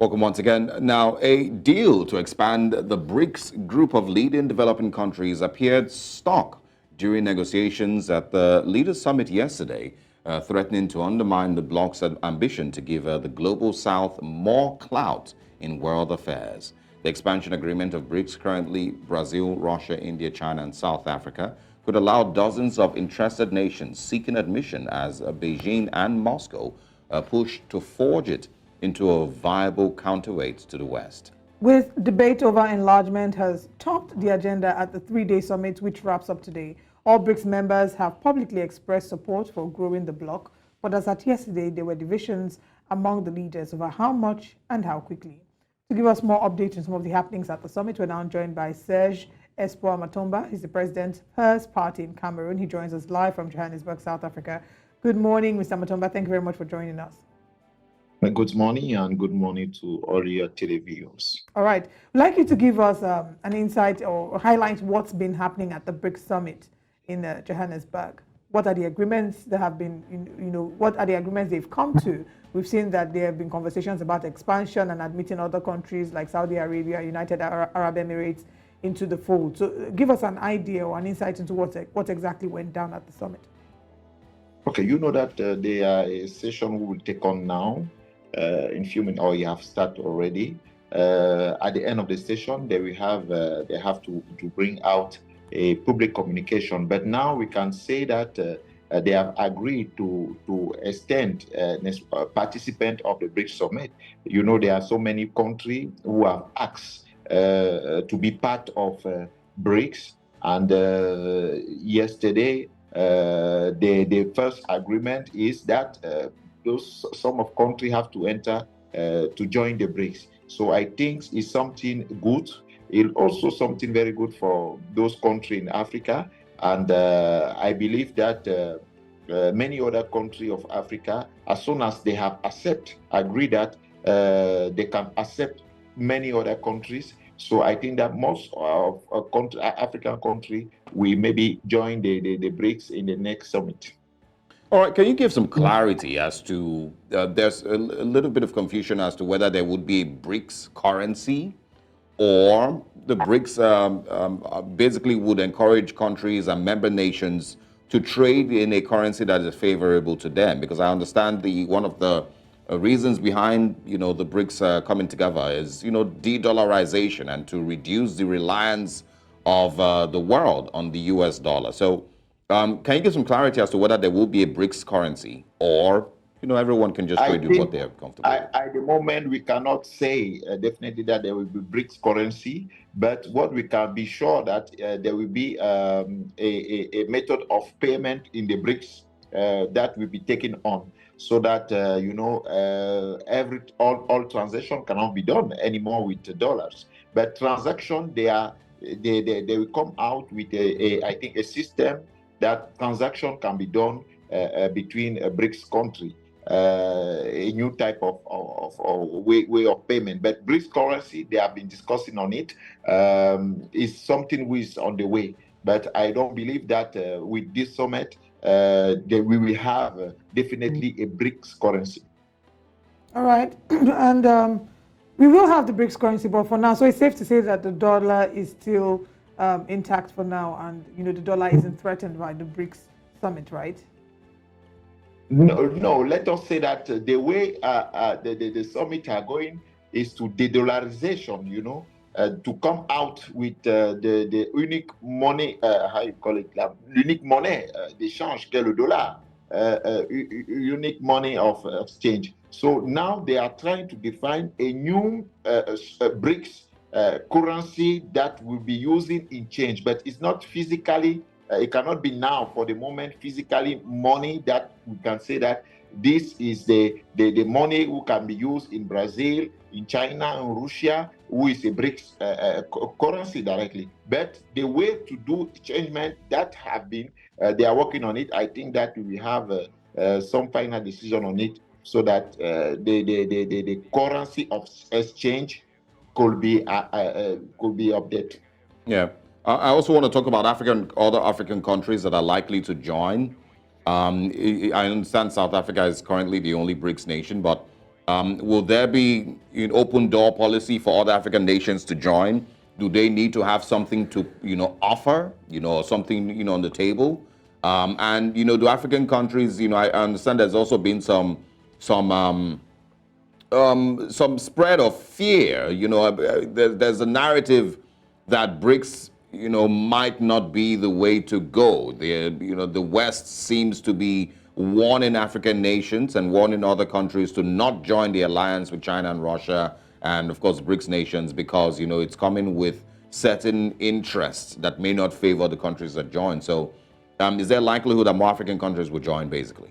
Welcome once again. Now, a deal to expand the BRICS group of leading developing countries appeared stuck during negotiations at the Leaders Summit yesterday, threatening to undermine the bloc's ambition to give the Global South more clout in world affairs. The expansion agreement of BRICS, currently Brazil, Russia, India, China, and South Africa, could allow dozens of interested nations seeking admission as Beijing and Moscow push to forge it into a viable counterweight to the West. With debate over enlargement has topped the agenda at the three-day summit, which wraps up today. All BRICS members have publicly expressed support for growing the bloc, but as at yesterday, there were divisions among the leaders over how much and how quickly. To give us more updates on some of the happenings at the summit, we're now joined by Serge Espoir Matomba. He's the president of Hers Party in Cameroon. He joins us live from Johannesburg, South Africa. Good morning, Mr. Matomba. Thank you very much for joining us. Good morning, and good morning to all your televiewers. All right. I'd like you to give us an insight or highlight what's been happening at the BRICS summit in Johannesburg. What are the agreements that have been, what are the agreements they've come to? We've seen that there have been conversations about expansion and admitting other countries like Saudi Arabia, United Arab Emirates into the fold. So give us an idea or an insight into what exactly went down at the summit. Okay, you know that there are a session we will take on now. In few minutes, or you have started already. At the end of the session, they have to bring out a public communication. But now we can say that they have agreed to extend participant of the BRICS summit. You know, there are so many countries who have asked to be part of BRICS, and yesterday the first agreement is that some of countries have to enter to join the BRICS. So I think it's something good. It's also something very good for those countries in Africa. And I believe that many other countries of Africa, as soon as they have agree that they can accept many other countries. So I think that most of African countries will maybe join the BRICS in the next summit. All right, can you give some clarity as to, there's a little bit of confusion as to whether there would be a BRICS currency or the BRICS basically would encourage countries and member nations to trade in a currency that is favorable to them? Because I understand one of the reasons behind, the BRICS coming together is, de-dollarization and to reduce the reliance of the world on the US dollar. So can you give some clarity as to whether there will be a BRICS currency or, everyone can just trade with what they're comfortable with? At the moment, we cannot say definitely that there will be BRICS currency, but what we can be sure that there will be a method of payment in the BRICS that will be taken on, so that all transaction cannot be done anymore with dollars. But transaction, they will come out with I think a system that transaction can be done between a BRICS country, a new type of way of payment. But BRICS currency, they have been discussing on it, is something which is on the way. But I don't believe that with this summit, we will have definitely a BRICS currency. All right, and we will have the BRICS currency, but for now, so it's safe to say that the dollar is still intact for now, and the dollar isn't threatened by the BRICS summit, right? No. Let us say that the way the summit are going is to de-dollarization. To come out with the unique money, how you call it, unique money d'échange qu'est le dollar, unique money of exchange. So now they are trying to define a new BRICS currency that will be using in change, but it's not physically, it cannot be now for the moment physically money that we can say that this is the money who can be used in Brazil, in China, in Russia, who is a BRICS currency directly. But the way to do changement that have been, they are working on it. I think that we have some final decision on it, so that the currency of exchange could be updated. Yeah. I also want to talk about other African countries that are likely to join. I understand South Africa is currently the only BRICS nation, but Will there be an open door policy for other African nations to join? Do they need to have something to, offer, or something, on the table? And, do African countries, I understand there's also been some some spread of fear. There's a narrative that BRICS, might not be the way to go. The West seems to be warning African nations and warning other countries to not join the alliance with China and Russia, and of course BRICS nations, because it's coming with certain interests that may not favor the countries that join. So, is there likelihood that more African countries will join, basically?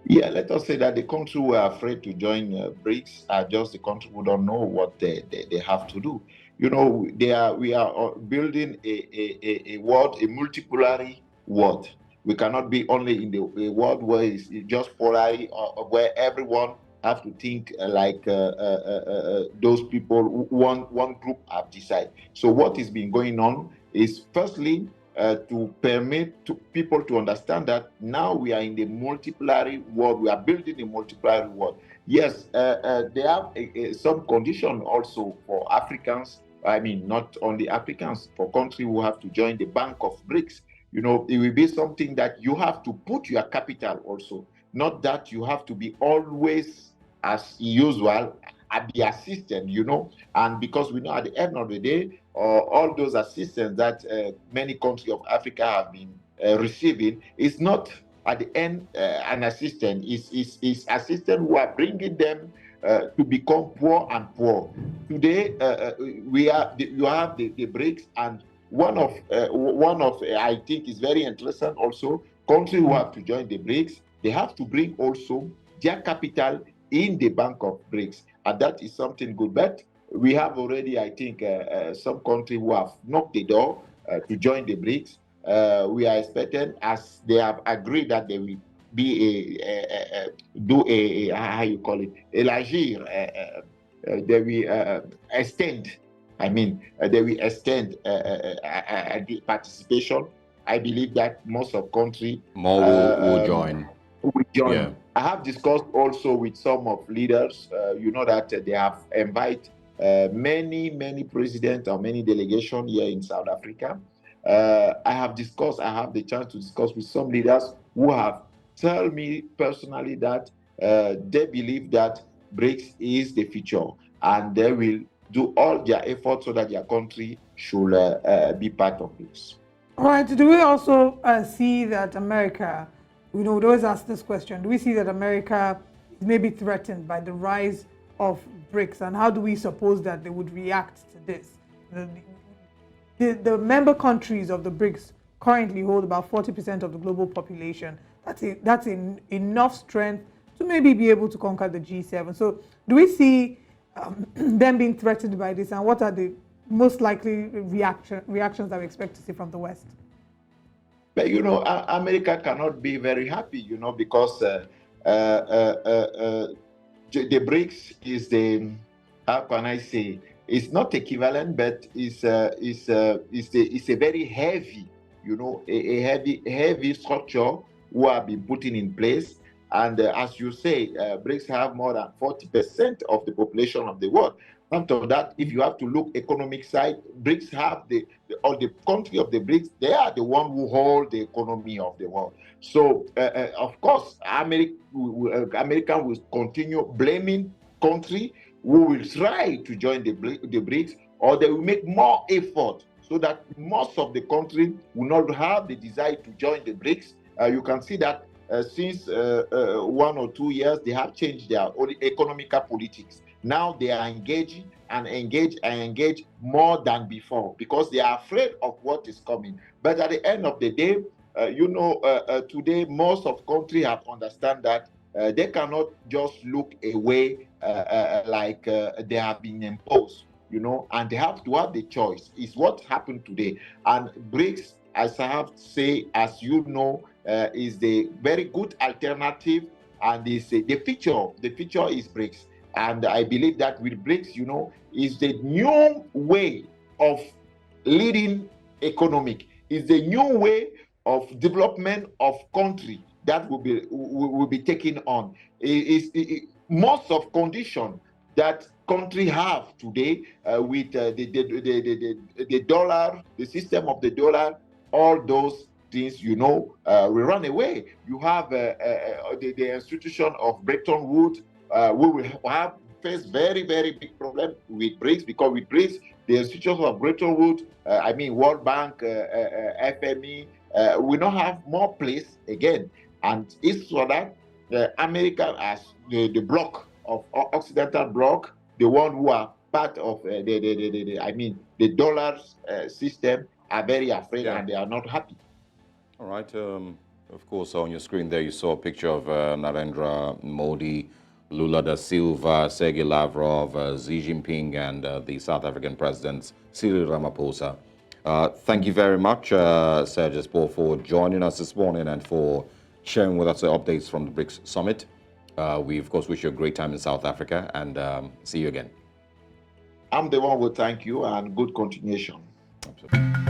Yeah, let us say that the countries who are afraid to join BRICS are just the countries who don't know what they have to do. We are building a world, a multipolar world. We cannot be only in a world where it's just polar, where everyone have to think like those people, one group have decided. So what is been going on is, firstly, to permit people to understand that now we are in the multipolar world. We are building a multipolar world. Yes, there are some condition also for Africans. I mean, not only Africans, for countries who have to join the Bank of BRICS. It will be something that you have to put your capital also, not that you have to be always as usual at the assistant, and because we know at the end of the day, all those assistance that many countries of Africa have been receiving is not at the end an assistant, is assistant who are bringing them to become poor and poor. Today, you have the BRICS, and one of I think is very interesting also, countries who have to join the BRICS, they have to bring also their capital in the Bank of BRICS, and that is something good. But we have already, I think, some countries who have knocked the door to join the BRICS. We are expecting, as they have agreed that they will be how you call it, élargir, they will extend. I mean, they will extend the participation. I believe that most of countries more will join. Will join. Yeah. I have discussed also with some of leaders. That they have invited many presidents or many delegations here in South Africa. I have the chance to discuss with some leaders who have told me personally that they believe that BRICS is the future, and they will do all their efforts so that their country should be part of this. All right. Do we also see that America, we always ask this question, do we see that America may be threatened by the rise of BRICS, and how do we suppose that they would react to this? The member countries of the BRICS currently hold about 40% of the global population. That's enough strength to maybe be able to conquer the G7. So do we see them being threatened by this, and what are the most likely reactions that we expect to see from the West? But America cannot be very happy, because the BRICS is the, how can I say, it's not equivalent, but it's a very heavy, a heavy structure who have been putting in place. And as you say, BRICS have more than 40% of the population of the world. Out of that, if you have to look economic side, BRICS have the country of the BRICS, they are the one who hold the economy of the world. So, of course, America will continue blaming country who will try to join the BRICS, or they will make more effort so that most of the countries will not have the desire to join the BRICS. You can see that since 1 or 2 years, they have changed their economical politics. Now they are engaged more than before, because they are afraid of what is coming. But at the end of the day, today most of countries have understand that they cannot just look away like they have been imposed, and they have to have the choice. Is what happened today. And BRICS, as I have to say, as you know, is the very good alternative, and is the future. The future is BRICS. And I believe that with BRICS, is the new way of leading economic, is the new way of development of country that will be taken on. most of condition that country have today with the dollar, the system of the dollar, all those things, we run away. You have the institution of Bretton Woods. We will have face very, very big problem with Brics, because with Brics, the institution of Bretton Woods, World Bank, FME, we don't have more place again. And it's so that America as the bloc of Occidental bloc, the one who are part of the dollars system, are very afraid, and they are not happy. All right. Of course, on your screen there, you saw a picture of Narendra Modi, Lula da Silva, Sergei Lavrov, Xi Jinping, and the South African president, Cyril Ramaphosa. Thank you very much, Serge Paul, for joining us this morning and for sharing with us the updates from the BRICS Summit. We, of course, wish you a great time in South Africa, and see you again. I'm the one who thank you, and good continuation. Absolutely.